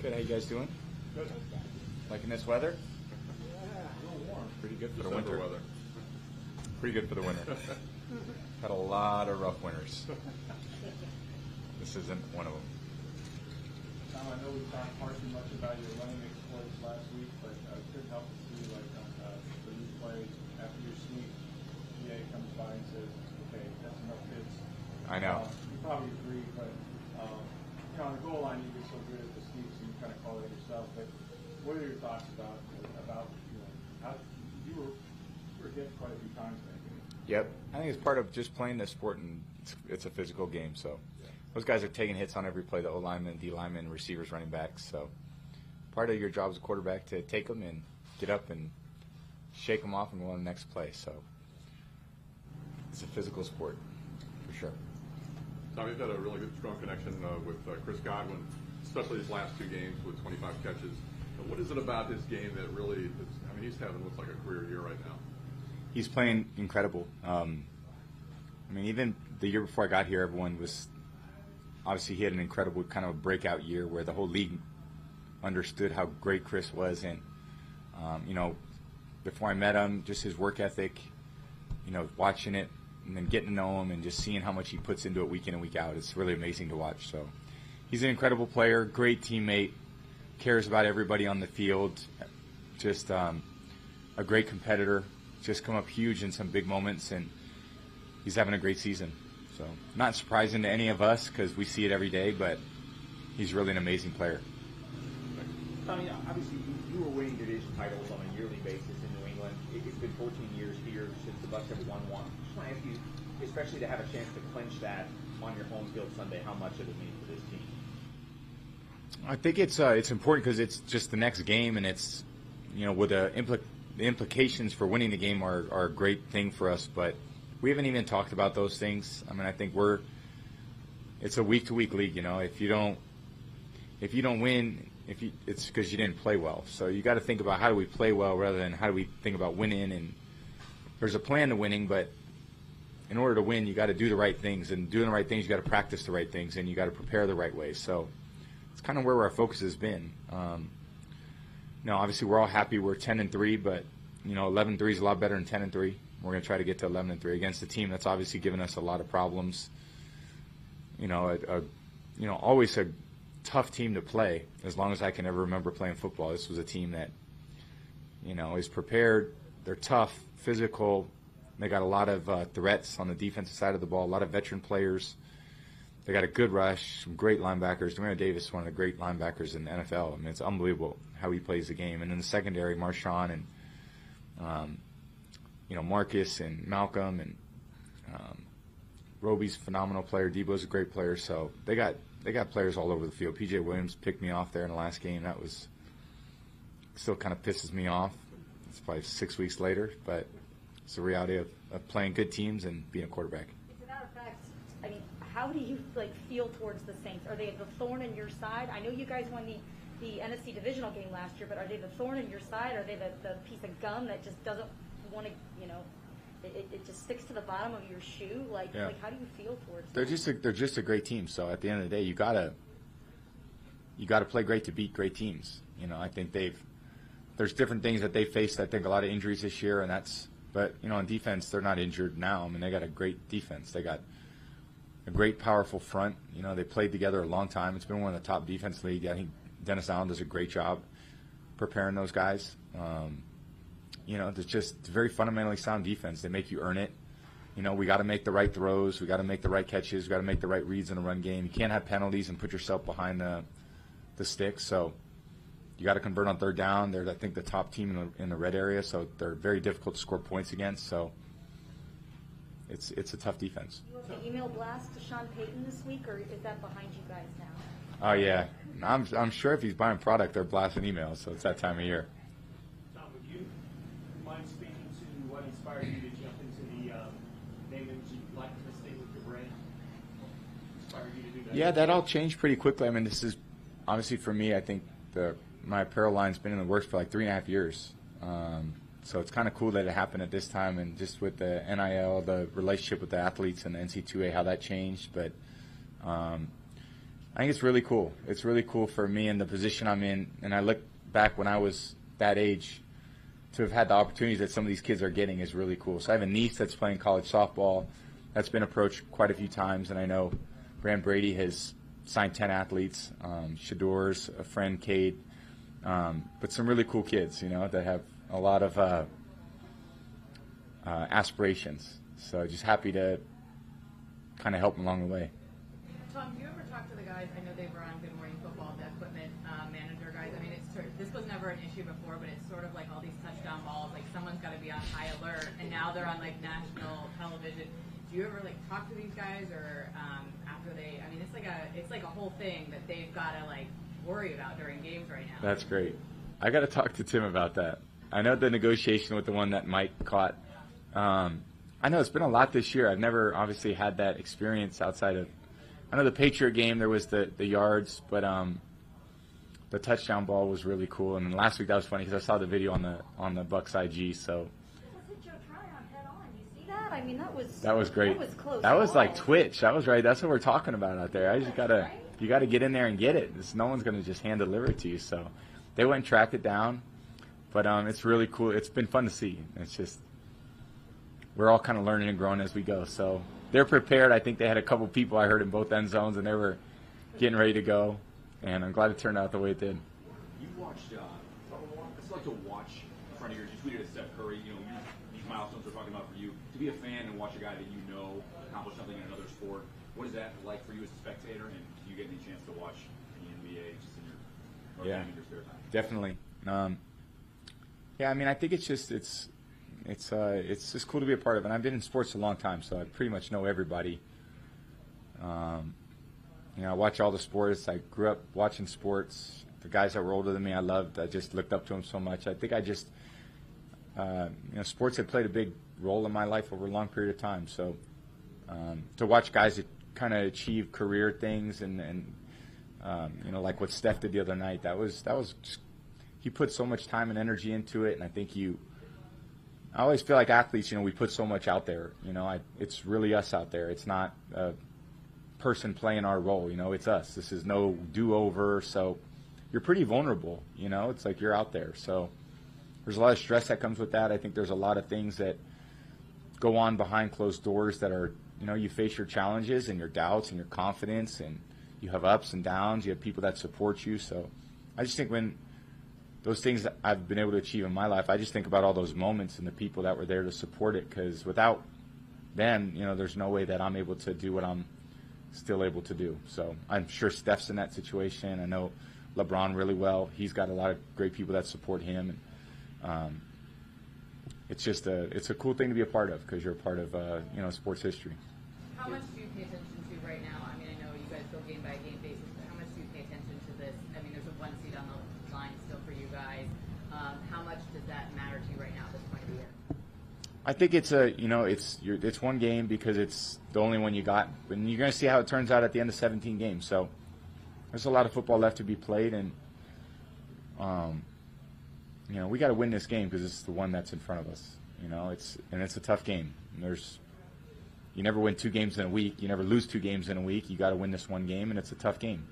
Good. How you guys doing? Good. Liking this weather? Yeah, a little warm. Pretty good for the December winter. weather. Pretty good for the winter. Had a lot of rough winters. This isn't one of them. Tom, I know we talked far too much about your running exploits last week, but I couldn't help but see, like, on the new play after your sneak, EA comes by and says, okay, that's enough hits. I know. You probably agree, but on the goal line, you get so good at the sneaks, and you kind of call it yourself. But what are your thoughts about how you were hit quite a few times, maybe? Yep. I think it's part of just playing this sport, and it's a physical game. So those guys are taking hits on every play, the O-linemen, D-linemen, receivers, running backs. So part of your job as a quarterback to take them and get up and shake them off and go on the next play. So it's a physical sport for sure. Tom, you've had a really good, strong connection with Chris Godwin, especially his last two games with 25 catches. What is it about his game that really is, I mean, he's having what's like a career year right now. He's playing incredible. I mean, even the year before I got here, everyone was obviously he had an incredible kind of breakout year where the whole league understood how great Chris was. And, before I met him, just his work ethic, watching it and then getting to know him and just seeing how much he puts into it week in and week out. It's really amazing to watch. So he's an incredible player, great teammate, cares about everybody on the field, just a great competitor, just come up huge in some big moments, and he's having a great season. So not surprising to any of us because we see it every day, but he's really an amazing player. Tommy, obviously you were winning division titles on a yearly basis in New England. It's been 14 years here since the Bucs have won one. I just want to ask you, especially to have a chance to clinch that on your home field Sunday, how much it would mean for this team? I think it's important because it's just the next game, and it's with the implications for winning the game are a great thing for us. But we haven't even talked about those things. I mean, I think it's a week-to-week league. If you don't win, it's because you didn't play well. So you got to think about how do we play well rather than how do we think about winning. And there's a plan to winning, but in order to win, you got to do the right things, and doing the right things, you got to practice the right things, and you got to prepare the right way. So it's kind of where our focus has been. Obviously we're all happy we're 10-3, but 11-3 is a lot better than 10-3. We're going to try to get to 11-3 against a team that's obviously given us a lot of problems. Always a tough team to play as long as I can ever remember playing football. This was a team that is prepared. They're tough, physical. They got a lot of threats on the defensive side of the ball, a lot of veteran players. They got a good rush, some great linebackers. Demario Davis is one of the great linebackers in the NFL. I mean, it's unbelievable how he plays the game. And in the secondary, Marshawn and Marcus and Malcolm and Roby's a phenomenal player. Debo's a great player. So they got players all over the field. P.J. Williams picked me off there in the last game. That was still kind of pisses me off. It's probably 6 weeks later, but it's the reality of playing good teams and being a quarterback. As a matter of fact, I mean, how do you feel towards the Saints? Are they the thorn in your side? I know you guys won the NFC divisional game last year, but are they the thorn in your side? Are they the piece of gum that just doesn't want to, it just sticks to the bottom of your shoe? Like how do you feel towards them? They're just a great team. So at the end of the day, you gotta play great to beat great teams. I think there's different things that they faced. I think a lot of injuries this year, but on defense, they're not injured now. I mean, they got a great defense. They got a great, powerful front. They played together a long time. It's been one of the top defense league. I think Dennis Allen does a great job preparing those guys. It's just very fundamentally sound defense. They make you earn it. We got to make the right throws. We got to make the right catches. We got to make the right reads in the run game. You can't have penalties and put yourself behind the sticks. So you got to convert on third down. They're, I think, the top team in the red area, so they're very difficult to score points against. So it's a tough defense. You have the email blast to Sean Payton this week, or is that behind you guys now? Oh yeah, I'm sure if he's buying product, they're blasting emails. So it's that time of year. Tom, would you mind speaking to what inspired you to jump into the name, image, and likeness thing with your brand? Inspired you to do that? Yeah, that all changed pretty quickly. I mean, this is obviously for me. I think my apparel line's been in the works for like 3.5 years. So it's kind of cool that it happened at this time, and just with the NIL, the relationship with the athletes and the NC2A, how that changed. But I think it's really cool. It's really cool for me in the position I'm in, and I look back when I was that age, to have had the opportunities that some of these kids are getting is really cool. So I have a niece that's playing college softball that's been approached quite a few times, and I know Tom Brady has signed 10 athletes, Shador's a friend, Cade, but some really cool kids, that have a lot of aspirations. So just happy to kind of help them along the way. Tom, do you ever talk to the guys? I know they were on Good Morning Football, the equipment manager guys. I mean, this was never an issue before, but it's sort of like all these touchdown balls. Like someone's got to be on high alert, and now they're on like national television. Do you ever like talk to these guys, or after they? I mean, it's like a whole thing that they've got to like worry about during games right now. That's great. I got to talk to Tim about that. I know the negotiation with the one that Mike caught. I know it's been a lot this year. I've never obviously had that experience outside of. I know the Patriot game there was the yards, but the touchdown ball was really cool. And then last week that was funny because I saw the video on the Bucs IG. So I mean, that was great. That was close. That was like Twitch. That was right. That's what we're talking about out there. You gotta get in there and get it. No one's gonna just hand deliver it to you. So they went and tracked it down, but it's really cool. It's been fun to see. It's just we're all kind of learning and growing as we go. So they're prepared. I think they had a couple people I heard in both end zones, and they were getting ready to go. And I'm glad it turned out the way it did. You watched. It's like to watch in front of your. You tweeted at Steph Curry. These milestones we're talking about for you. To be a fan and watch a guy that you know accomplish something in another sport. What is that like for you as a spectator? And do you get any chance to watch any NBA just in your in your spare time? Definitely. I mean, I think it's just cool to be a part of it. And I've been in sports a long time, so I pretty much know everybody. I watch all the sports. I grew up watching sports. The guys that were older than me, I loved. I just looked up to them so much. I think sports have played a big role in my life over a long period of time. So to watch guys that kind of achieve career things and like what Steph did the other night, that was just, he put so much time and energy into it, and I think I always feel like athletes, we put so much out there. It's really us out there. It's not a person playing our role. It's us. This is no do-over. So you're pretty vulnerable. It's like you're out there. So there's a lot of stress that comes with that. I think there's a lot of things that go on behind closed doors that are, you face your challenges and your doubts and your confidence, and you have ups and downs. You have people that support you. So I just think when those things that I've been able to achieve in my life, I just think about all those moments and the people that were there to support it, because without them, there's no way that I'm able to do what I'm still able to do. So I'm sure Steph's in that situation. I know LeBron really well. He's got a lot of great people that support him. And it's a cool thing to be a part of, because you're a part of sports history. How much do you pay attention to right now? I mean, I know you guys go game by game basis, but how much do you pay attention to this? I mean, there's a 1 seed on the line still for you guys. How much does that matter to you right now at this point of the year? I think it's one game because it's the only one you got, and you're going to see how it turns out at the end of 17 games. So there's a lot of football left to be played, and we got to win this game because it's the one that's in front of us. It's a tough game. You never win 2 games in a week. You never lose 2 games in a week. You got to win this one game, and it's a tough game.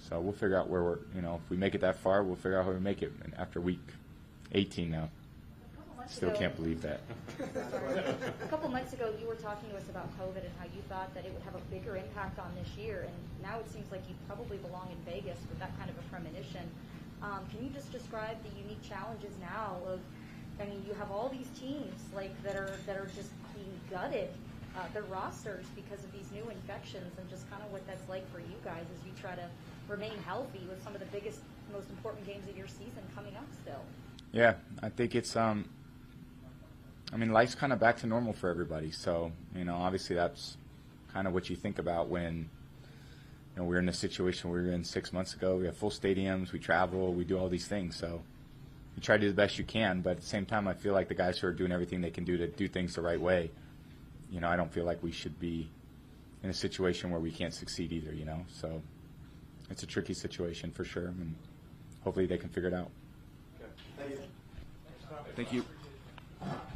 So we'll figure out where we're. If we make it that far, we'll figure out how we make it after week 18 now. Still can't believe that. A couple months ago, you were talking to us about COVID and how you thought that it would have a bigger impact on this year, and now it seems like you probably belong in Vegas with that kind of a premonition. Can you just describe the unique challenges now of? I mean, you have all these teams that are just being gutted, their rosters because of these new infections, and just kind of what that's like for you guys as you try to remain healthy with some of the biggest, most important games of your season coming up still. Yeah, I think it's life's kind of back to normal for everybody. So, obviously that's kind of what you think about when, we're in the situation we were in 6 months ago. We have full stadiums, we travel, we do all these things. So you try to do the best you can, but at the same time, I feel like the guys who are doing everything they can do to do things the right way, I don't feel like we should be in a situation where we can't succeed either, So it's a tricky situation for sure, and hopefully they can figure it out. Okay. Thank you. Thank you.